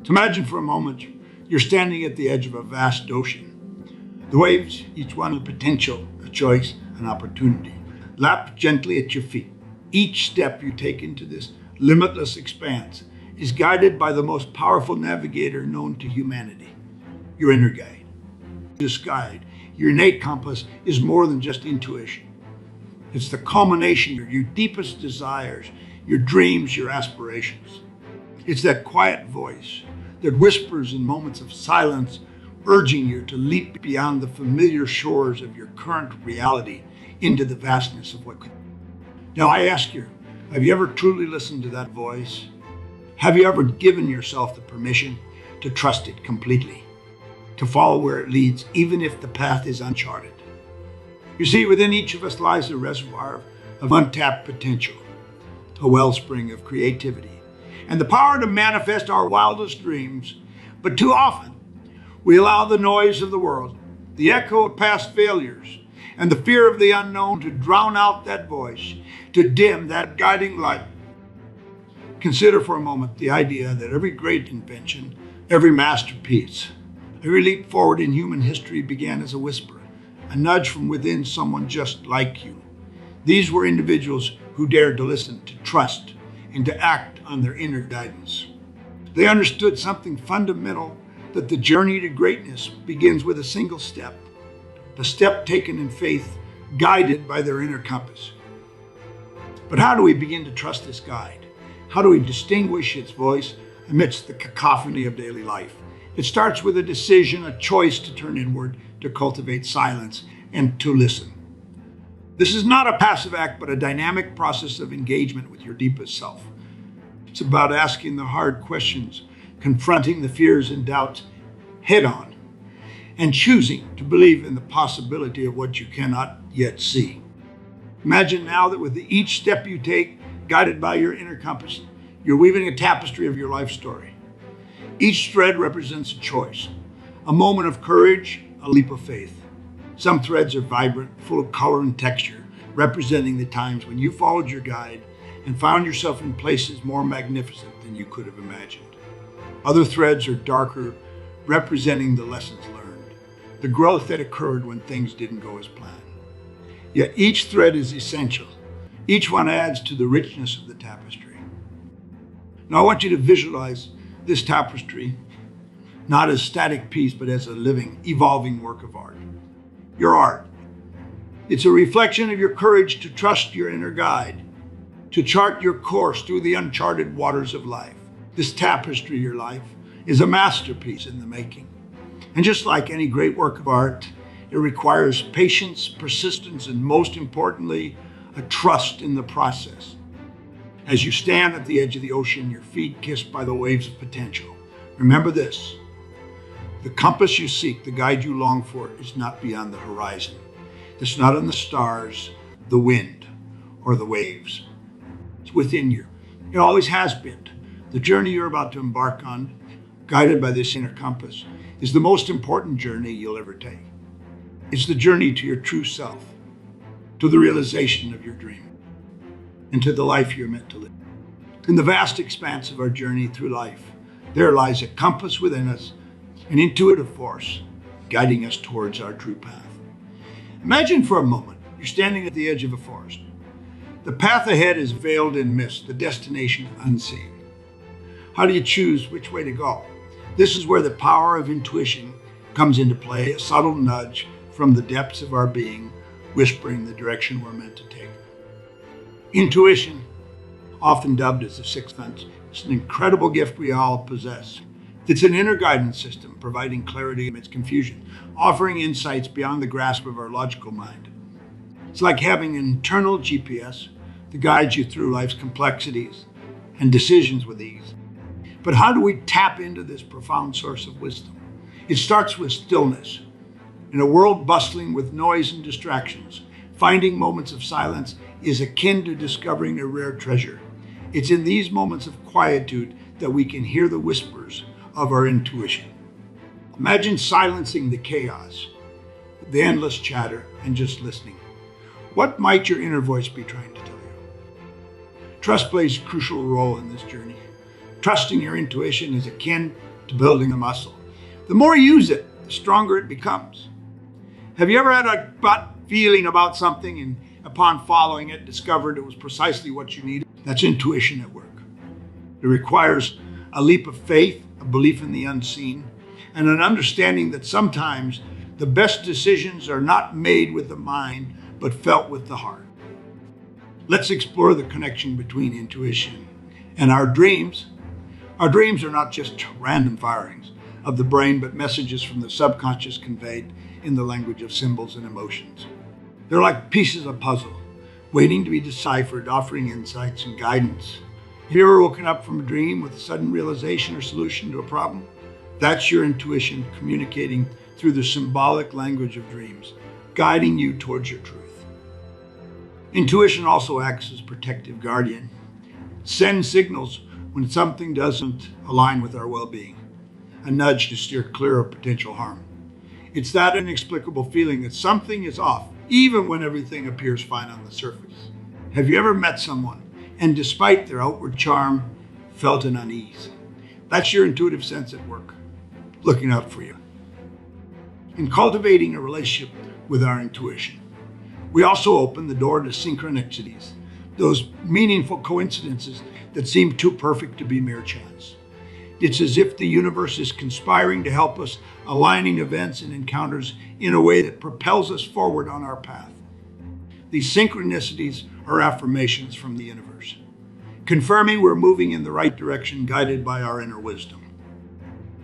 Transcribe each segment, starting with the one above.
So imagine for a moment you're standing at the edge of a vast ocean. The waves, each one a potential, a choice, an opportunity, lap gently at your feet. Each step you take into this limitless expanse is guided by the most powerful navigator known to humanity, your inner guide. This guide, your innate compass, is more than just intuition. It's the culmination of your deepest desires, your dreams, your aspirations. It's that quiet voice that whispers in moments of silence, urging you to leap beyond the familiar shores of your current reality into the vastness of what could. Now I ask you, have you ever truly listened to that voice? Have you ever given yourself the permission to trust it completely, to follow where it leads, even if the path is uncharted? You see, within each of us lies a reservoir of untapped potential, a wellspring of creativity, and the power to manifest our wildest dreams. But too often, we allow the noise of the world, the echo of past failures, and the fear of the unknown to drown out that voice, to dim that guiding light. Consider for a moment the idea that every great invention, every masterpiece, every leap forward in human history began as a whisper, a nudge from within someone just like you. These were individuals who dared to listen, to trust, and to act on their inner guidance. They understood something fundamental, that the journey to greatness begins with a single step, the step taken in faith, guided by their inner compass. But how do we begin to trust this guide? How do we distinguish its voice amidst the cacophony of daily life? It starts with a decision, a choice to turn inward, to cultivate silence, and to listen. This is not a passive act, but a dynamic process of engagement with your deepest self. It's about asking the hard questions, confronting the fears and doubts head on, and choosing to believe in the possibility of what you cannot yet see. Imagine now that with each step you take, guided by your inner compass, you're weaving a tapestry of your life story. Each thread represents a choice, a moment of courage, a leap of faith. Some threads are vibrant, full of color and texture, representing the times when you followed your guide and found yourself in places more magnificent than you could have imagined. Other threads are darker, representing the lessons learned, the growth that occurred when things didn't go as planned. Yet each thread is essential. Each one adds to the richness of the tapestry. Now I want you to visualize this tapestry not as static piece, but as a living, evolving work of art. Your art. It's a reflection of your courage to trust your inner guide, to chart your course through the uncharted waters of life. This tapestry, your life, is a masterpiece in the making. And just like any great work of art, it requires patience, persistence, and most importantly, a trust in the process. As you stand at the edge of the ocean, your feet kissed by the waves of potential, remember this: the compass you seek, the guide you long for, is not beyond the horizon. It's not in the stars, the wind, or the waves. It's within you. It always has been. The journey you're about to embark on, guided by this inner compass, is the most important journey you'll ever take. It's the journey to your true self, to the realization of your dream, and to the life you're meant to live. In the vast expanse of our journey through life, there lies a compass within us, an intuitive force guiding us towards our true path. Imagine for a moment you're standing at the edge of a forest. The path ahead is veiled in mist, the destination unseen. How do you choose which way to go? This is where the power of intuition comes into play, a subtle nudge from the depths of our being, whispering the direction we're meant to take. Intuition, often dubbed as the sixth sense, is an incredible gift we all possess. It's an inner guidance system, providing clarity amidst confusion, offering insights beyond the grasp of our logical mind. It's like having an internal GPS that guides you through life's complexities and decisions with ease. But how do we tap into this profound source of wisdom? It starts with stillness. In a world bustling with noise and distractions, finding moments of silence is akin to discovering a rare treasure. It's in these moments of quietude that we can hear the whispers of our intuition. Imagine silencing the chaos, the endless chatter, and just listening. What might your inner voice be trying to tell you? Trust plays a crucial role in this journey. Trusting your intuition is akin to building a muscle. The more you use it, the stronger it becomes. Have you ever had a gut feeling about something and upon following it, discovered it was precisely what you needed? That's intuition at work. It requires a leap of faith, a belief in the unseen, and an understanding that sometimes the best decisions are not made with the mind, but felt with the heart. Let's explore the connection between intuition and our dreams. Our dreams are not just random firings of the brain, but messages from the subconscious conveyed in the language of symbols and emotions. They're like pieces of puzzle, waiting to be deciphered, offering insights and guidance. Have you ever woken up from a dream with a sudden realization or solution to a problem? That's your intuition communicating through the symbolic language of dreams, guiding you towards your truth. Intuition also acts as protective guardian. It sends signals when something doesn't align with our well-being, a nudge to steer clear of potential harm. It's that inexplicable feeling that something is off, even when everything appears fine on the surface. Have you ever met someone and despite their outward charm, felt an unease? That's your intuitive sense at work, looking out for you. In cultivating a relationship with our intuition, we also open the door to synchronicities, those meaningful coincidences that seem too perfect to be mere chance. It's as if the universe is conspiring to help us, aligning events and encounters in a way that propels us forward on our path. These synchronicities are affirmations from the universe, confirming we're moving in the right direction, guided by our inner wisdom.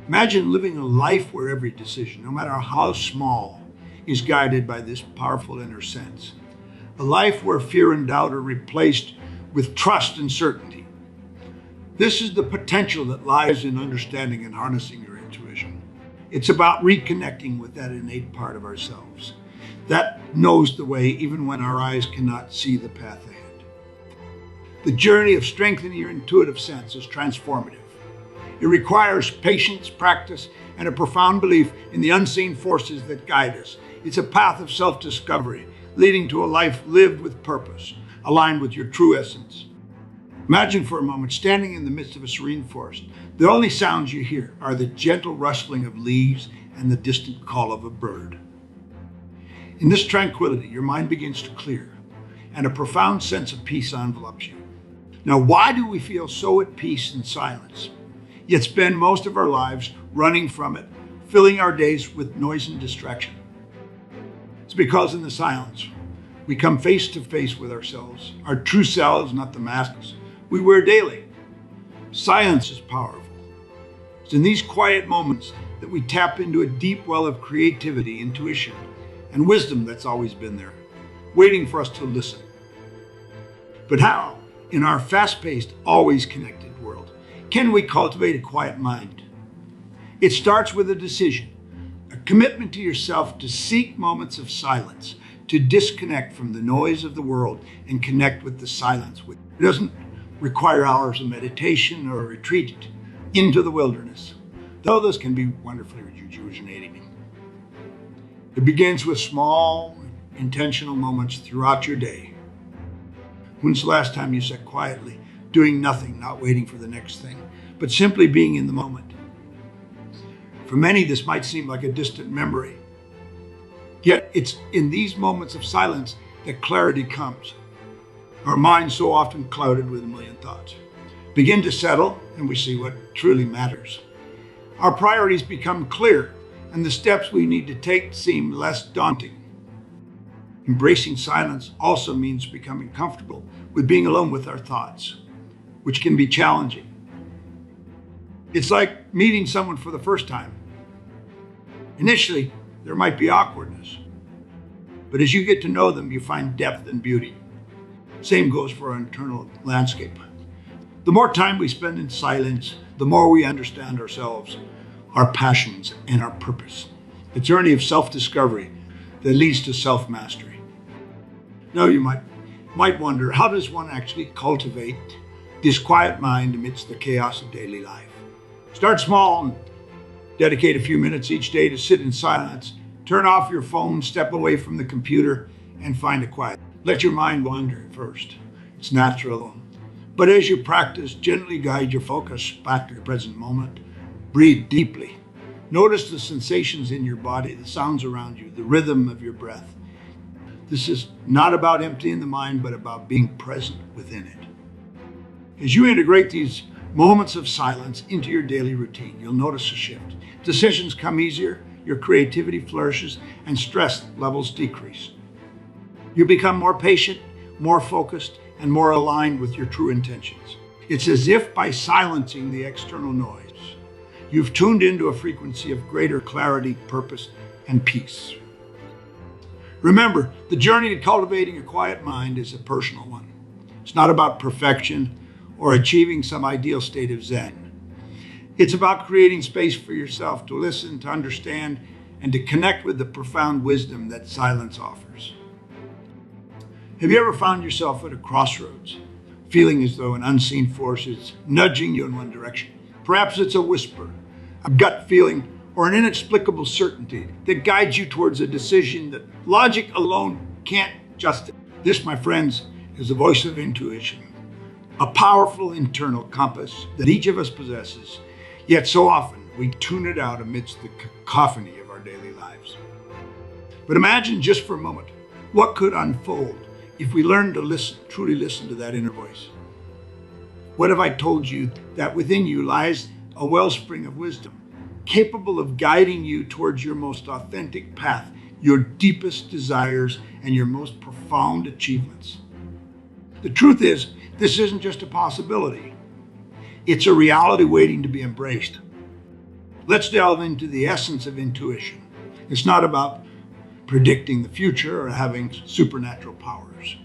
Imagine living a life where every decision, no matter how small, is guided by this powerful inner sense. A life where fear and doubt are replaced with trust and certainty. This is the potential that lies in understanding and harnessing your intuition. It's about reconnecting with that innate part of ourselves that knows the way even when our eyes cannot see the path ahead. The journey of strengthening your intuitive sense is transformative. It requires patience, practice, and a profound belief in the unseen forces that guide us. It's a path of self-discovery, leading to a life lived with purpose, aligned with your true essence. Imagine for a moment standing in the midst of a serene forest. The only sounds you hear are the gentle rustling of leaves and the distant call of a bird. In this tranquility, your mind begins to clear, and a profound sense of peace envelops you. Now, why do we feel so at peace in silence, yet spend most of our lives running from it, filling our days with noise and distraction? It's because in the silence, we come face to face with ourselves, our true selves, not the masks we wear daily. Silence is powerful. It's in these quiet moments that we tap into a deep well of creativity, intuition, and wisdom that's always been there, waiting for us to listen. But how, in our fast-paced, always connected world, can we cultivate a quiet mind? It starts with a decision, a commitment to yourself to seek moments of silence, to disconnect from the noise of the world and connect with the silence. It doesn't require hours of meditation or a retreat into the wilderness, though this can be wonderfully rejuvenating. It begins with small, intentional moments throughout your day. When's the last time you sat quietly, doing nothing, not waiting for the next thing, but simply being in the moment? For many, this might seem like a distant memory. Yet it's in these moments of silence that clarity comes. Our minds, so often clouded with a million thoughts, begin to settle, and we see what truly matters. Our priorities become clear, and the steps we need to take seem less daunting. Embracing silence also means becoming comfortable with being alone with our thoughts, which can be challenging. It's like meeting someone for the first time. Initially, there might be awkwardness, but as you get to know them, you find depth and beauty. Same goes for our internal landscape. The more time we spend in silence, the more we understand ourselves, our passions, and our purpose. The journey of self-discovery that leads to self-mastery. Now you might wonder, how does one actually cultivate this quiet mind amidst the chaos of daily life? Start small and dedicate a few minutes each day to sit in silence. Turn off your phone, step away from the computer, and find a quiet. Let your mind wander at first. It's natural. But as you practice, gently guide your focus back to the present moment. Breathe deeply. Notice the sensations in your body, the sounds around you, the rhythm of your breath. This is not about emptying the mind, but about being present within it. As you integrate these moments of silence into your daily routine, you'll notice a shift. Decisions come easier, your creativity flourishes, and stress levels decrease. You become more patient, more focused, and more aligned with your true intentions. It's as if by silencing the external noise, you've tuned into a frequency of greater clarity, purpose, and peace. Remember, the journey to cultivating a quiet mind is a personal one. It's not about perfection or achieving some ideal state of Zen. It's about creating space for yourself to listen, to understand, and to connect with the profound wisdom that silence offers. Have you ever found yourself at a crossroads, feeling as though an unseen force is nudging you in one direction? Perhaps it's a whisper, a gut feeling, or an inexplicable certainty that guides you towards a decision that logic alone can't justify. This, my friends, is the voice of intuition, a powerful internal compass that each of us possesses, yet so often we tune it out amidst the cacophony of our daily lives. But imagine just for a moment what could unfold if we learned to listen, truly listen to that inner voice. What if I told you that within you lies a wellspring of wisdom, capable of guiding you towards your most authentic path, your deepest desires, and your most profound achievements? The truth is, this isn't just a possibility. It's a reality waiting to be embraced. Let's delve into the essence of intuition. It's not about predicting the future or having supernatural powers.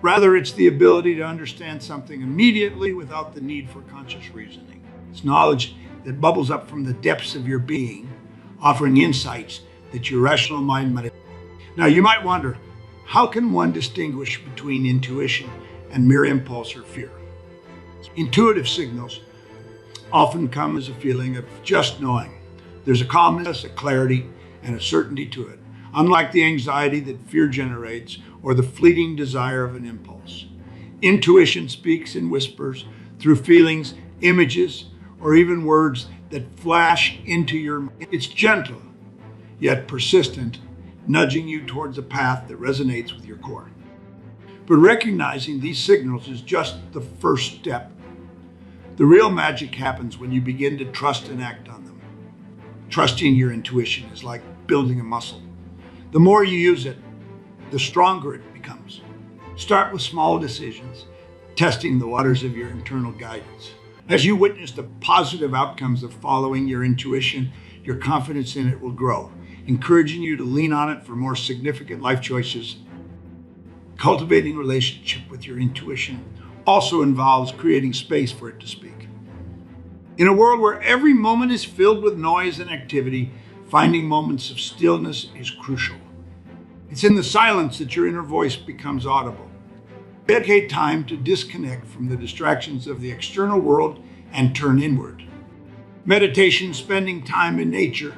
Rather, it's the ability to understand something immediately without the need for conscious reasoning. It's knowledge that bubbles up from the depths of your being, offering insights that your rational mind might. Now, you might wonder, how can one distinguish between intuition and mere impulse or fear? Intuitive signals often come as a feeling of just knowing. There's a calmness, a clarity, and a certainty to it, unlike the anxiety that fear generates or the fleeting desire of an impulse. Intuition speaks in whispers through feelings, images, or even words that flash into your mind. It's gentle, yet persistent, nudging you towards a path that resonates with your core. But recognizing these signals is just the first step. The real magic happens when you begin to trust and act on them. Trusting your intuition is like building a muscle. The more you use it, the stronger it becomes. Start with small decisions, testing the waters of your internal guidance. As you witness the positive outcomes of following your intuition, your confidence in it will grow, encouraging you to lean on it for more significant life choices. Cultivating a relationship with your intuition also involves creating space for it to speak. In a world where every moment is filled with noise and activity, finding moments of stillness is crucial. It's in the silence that your inner voice becomes audible. Dedicate time to disconnect from the distractions of the external world and turn inward. Meditation, spending time in nature,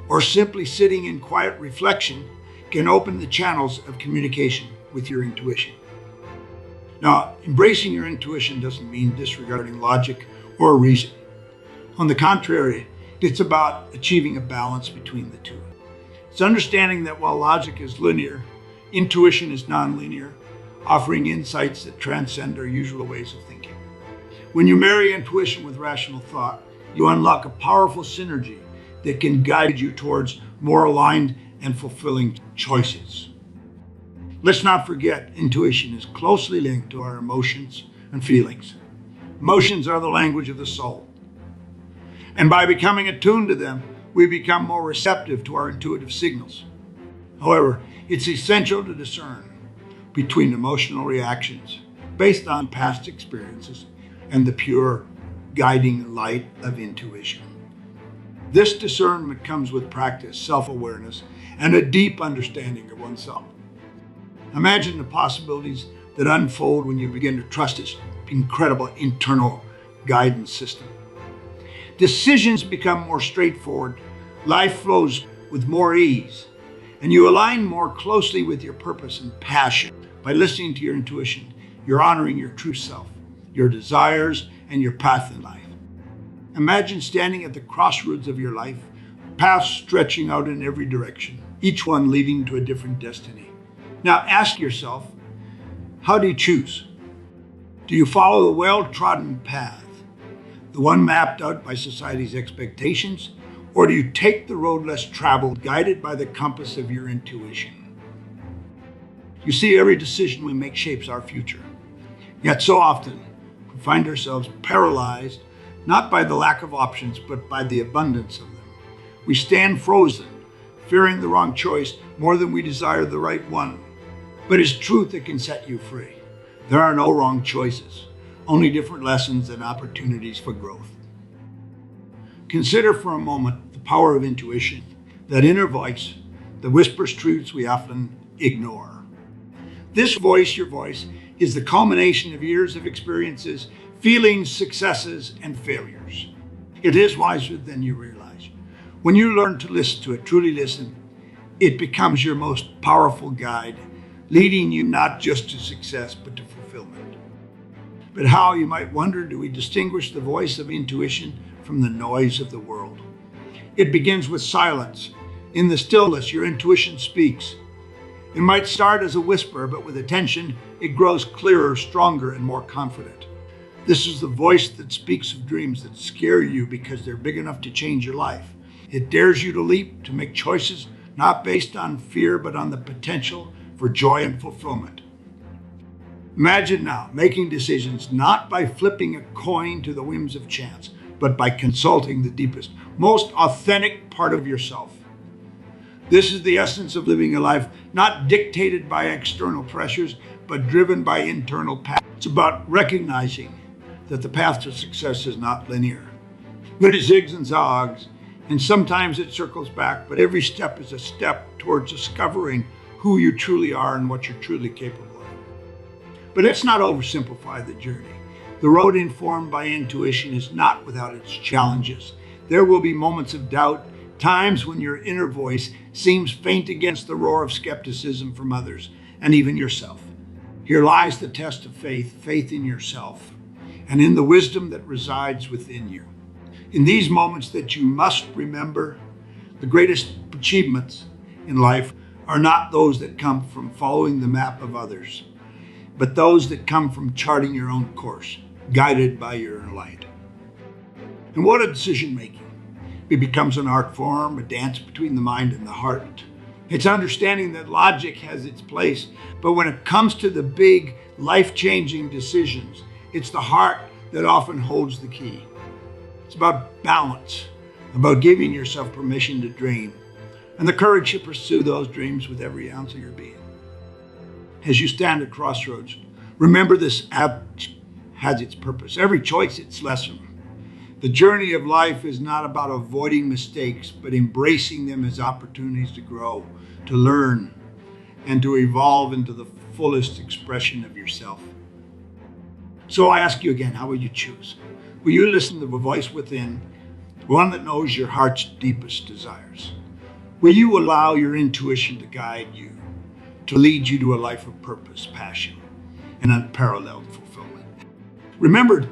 or simply sitting in quiet reflection can open the channels of communication with your intuition. Now, embracing your intuition doesn't mean disregarding logic or reason. On the contrary, it's about achieving a balance between the two. It's understanding that while logic is linear, intuition is nonlinear, offering insights that transcend our usual ways of thinking. When you marry intuition with rational thought, you unlock a powerful synergy that can guide you towards more aligned and fulfilling choices. Let's not forget, intuition is closely linked to our emotions and feelings. Emotions are the language of the soul. And by becoming attuned to them, we become more receptive to our intuitive signals. However, it's essential to discern between emotional reactions based on past experiences and the pure, guiding light of intuition. This discernment comes with practice, self-awareness, and a deep understanding of oneself. Imagine the possibilities that unfold when you begin to trust this incredible internal guidance system. Decisions become more straightforward, life flows with more ease, and you align more closely with your purpose and passion. By listening to your intuition, you're honoring your true self, your desires, and your path in life. Imagine standing at the crossroads of your life, paths stretching out in every direction, each one leading to a different destiny. Now ask yourself, how do you choose? Do you follow the well-trodden path, the one mapped out by society's expectations, or do you take the road less traveled, guided by the compass of your intuition? You see, every decision we make shapes our future. Yet so often, we find ourselves paralyzed, not by the lack of options, but by the abundance of them. We stand frozen, fearing the wrong choice more than we desire the right one. But it's truth that can set you free. There are no wrong choices, only different lessons and opportunities for growth. Consider for a moment the power of intuition, that inner voice that whispers truths we often ignore. This voice, your voice, is the culmination of years of experiences, feelings, successes, and failures. It is wiser than you realize. When you learn to listen to it, truly listen, it becomes your most powerful guide, leading you not just to success, but to fulfillment. But how, you might wonder, do we distinguish the voice of intuition from the noise of the world? It begins with silence. In the stillness, your intuition speaks. It might start as a whisper, but with attention, it grows clearer, stronger, and more confident. This is the voice that speaks of dreams that scare you because they're big enough to change your life. It dares you to leap, to make choices not based on fear, but on the potential for joy and fulfillment. Imagine now making decisions not by flipping a coin to the whims of chance, but by consulting the deepest, most authentic part of yourself. This is the essence of living a life not dictated by external pressures, but driven by internal paths. It's about recognizing that the path to success is not linear. But it zigs and zags, and sometimes it circles back, but every step is a step towards discovering who you truly are and what you're truly capable of. But let's not oversimplify the journey. The road informed by intuition is not without its challenges. There will be moments of doubt, times when your inner voice seems faint against the roar of skepticism from others and even yourself. Here lies the test of faith, faith in yourself, and in the wisdom that resides within you. In these moments that you must remember, the greatest achievements in life are not those that come from following the map of others, but those that come from charting your own course, guided by your inner light. And what a decision making. It becomes an art form, a dance between the mind and the heart. It's understanding that logic has its place, but when it comes to the big, life-changing decisions, it's the heart that often holds the key. It's about balance, about giving yourself permission to dream, and the courage to pursue those dreams with every ounce of your being. As you stand at crossroads, remember this act has its purpose, every choice its lesson. The journey of life is not about avoiding mistakes, but embracing them as opportunities to grow, to learn, and to evolve into the fullest expression of yourself. So I ask you again, how will you choose? Will you listen to the voice within, one that knows your heart's deepest desires? Will you allow your intuition to guide you, to lead you to a life of purpose, passion, and unparalleled fulfillment? Remember,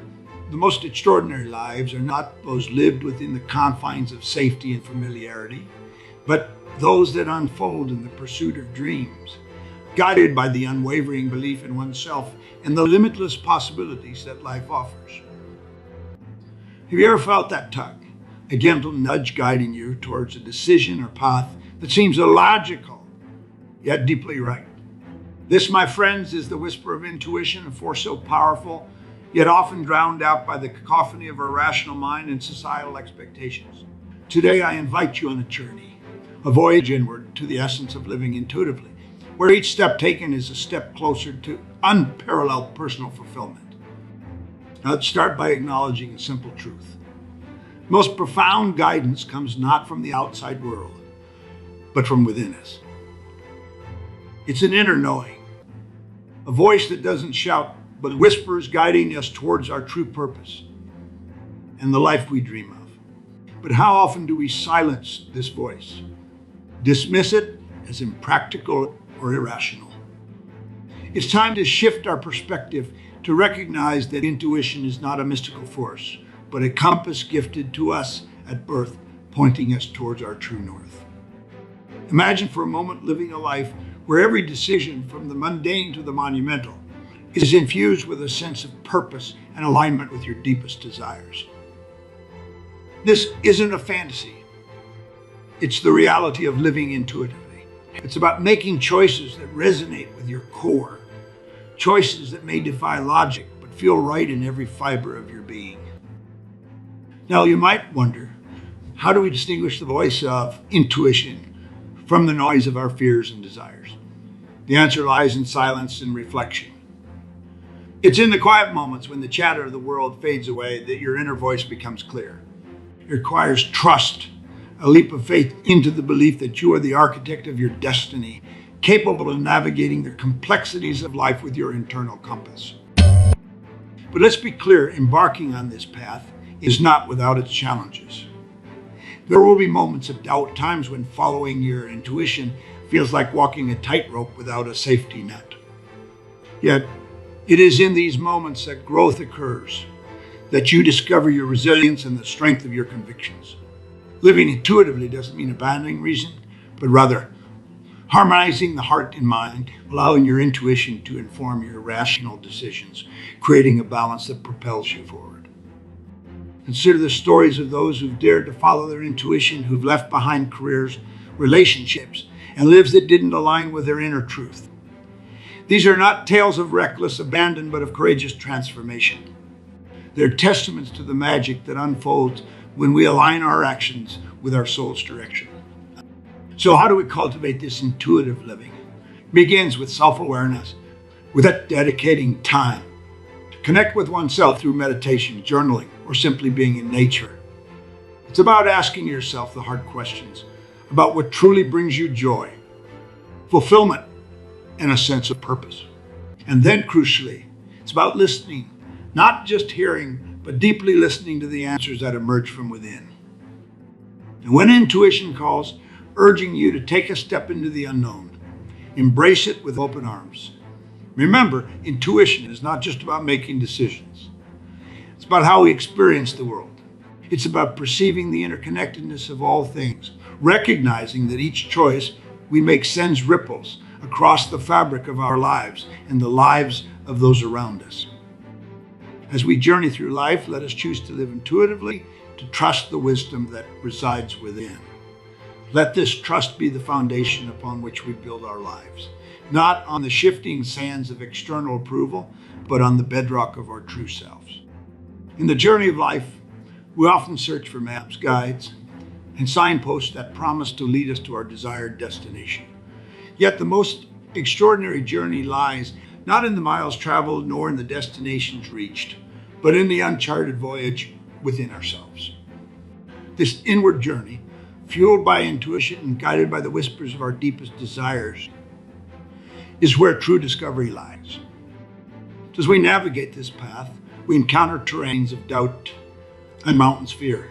the most extraordinary lives are not those lived within the confines of safety and familiarity, but those that unfold in the pursuit of dreams, guided by the unwavering belief in oneself and the limitless possibilities that life offers. Have you ever felt that tug, a gentle nudge guiding you towards a decision or path that seems illogical, yet deeply right? This, my friends, is the whisper of intuition, a force so powerful, yet often drowned out by the cacophony of our rational mind and societal expectations. Today, I invite you on a journey, a voyage inward to the essence of living intuitively, where each step taken is a step closer to unparalleled personal fulfillment. Now, let's start by acknowledging a simple truth. Most profound guidance comes not from the outside world, but from within us. It's an inner knowing, a voice that doesn't shout, but whispers, guiding us towards our true purpose and the life we dream of. But how often do we silence this voice, dismiss it as impractical or irrational? It's time to shift our perspective to recognize that intuition is not a mystical force, but a compass gifted to us at birth, pointing us towards our true north. Imagine for a moment living a life where every decision, from the mundane to the monumental, is infused with a sense of purpose and alignment with your deepest desires. This isn't a fantasy. It's the reality of living intuitively. It's about making choices that resonate with your core, choices that may defy logic but feel right in every fiber of your being. Now, you might wonder, how do we distinguish the voice of intuition from the noise of our fears and desires? The answer lies in silence and reflection. It's in the quiet moments when the chatter of the world fades away that your inner voice becomes clear. It requires trust, a leap of faith into the belief that you are the architect of your destiny, capable of navigating the complexities of life with your internal compass. But let's be clear, embarking on this path is not without its challenges. There will be moments of doubt, times when following your intuition feels like walking a tightrope without a safety net. Yet, it is in these moments that growth occurs, that you discover your resilience and the strength of your convictions. Living intuitively doesn't mean abandoning reason, but rather harmonizing the heart and mind, allowing your intuition to inform your rational decisions, creating a balance that propels you forward. Consider the stories of those who've dared to follow their intuition, who've left behind careers, relationships, and lives that didn't align with their inner truth. These are not tales of reckless abandon, but of courageous transformation. They're testaments to the magic that unfolds when we align our actions with our soul's direction. So how do we cultivate this intuitive living? It begins with self-awareness, with that dedicating time to connect with oneself through meditation, journaling, or simply being in nature. It's about asking yourself the hard questions about what truly brings you joy, fulfillment, and a sense of purpose. And then, crucially, it's about listening, not just hearing, but deeply listening to the answers that emerge from within. And when intuition calls, urging you to take a step into the unknown, embrace it with open arms. Remember, intuition is not just about making decisions. It's about how we experience the world. It's about perceiving the interconnectedness of all things, recognizing that each choice we make sends ripples across the fabric of our lives and the lives of those around us. As we journey through life, let us choose to live intuitively, to trust the wisdom that resides within. Let this trust be the foundation upon which we build our lives, not on the shifting sands of external approval, but on the bedrock of our true selves. In the journey of life, we often search for maps, guides, and signposts that promise to lead us to our desired destination. Yet the most extraordinary journey lies not in the miles traveled nor in the destinations reached, but in the uncharted voyage within ourselves. This inward journey, fueled by intuition and guided by the whispers of our deepest desires, is where true discovery lies. As we navigate this path, we encounter terrains of doubt and mountains of fear.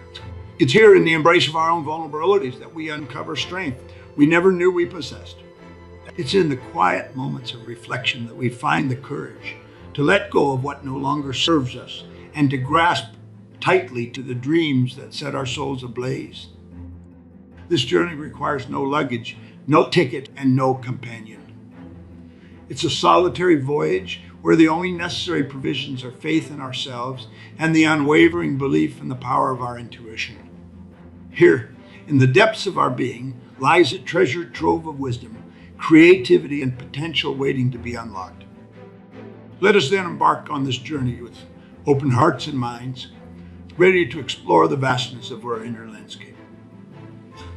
It's here in the embrace of our own vulnerabilities that we uncover strength we never knew we possessed. It's in the quiet moments of reflection that we find the courage to let go of what no longer serves us and to grasp tightly to the dreams that set our souls ablaze. This journey requires no luggage, no ticket, and no companion. It's a solitary voyage where the only necessary provisions are faith in ourselves and the unwavering belief in the power of our intuition. Here, in the depths of our being, lies a treasure trove of wisdom, creativity, and potential waiting to be unlocked. Let us then embark on this journey with open hearts and minds, ready to explore the vastness of our inner landscape.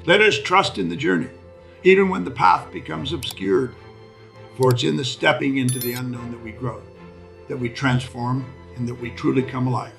Let us trust in the journey, even when the path becomes obscured, for it's in the stepping into the unknown that we grow, that we transform, and that we truly come alive.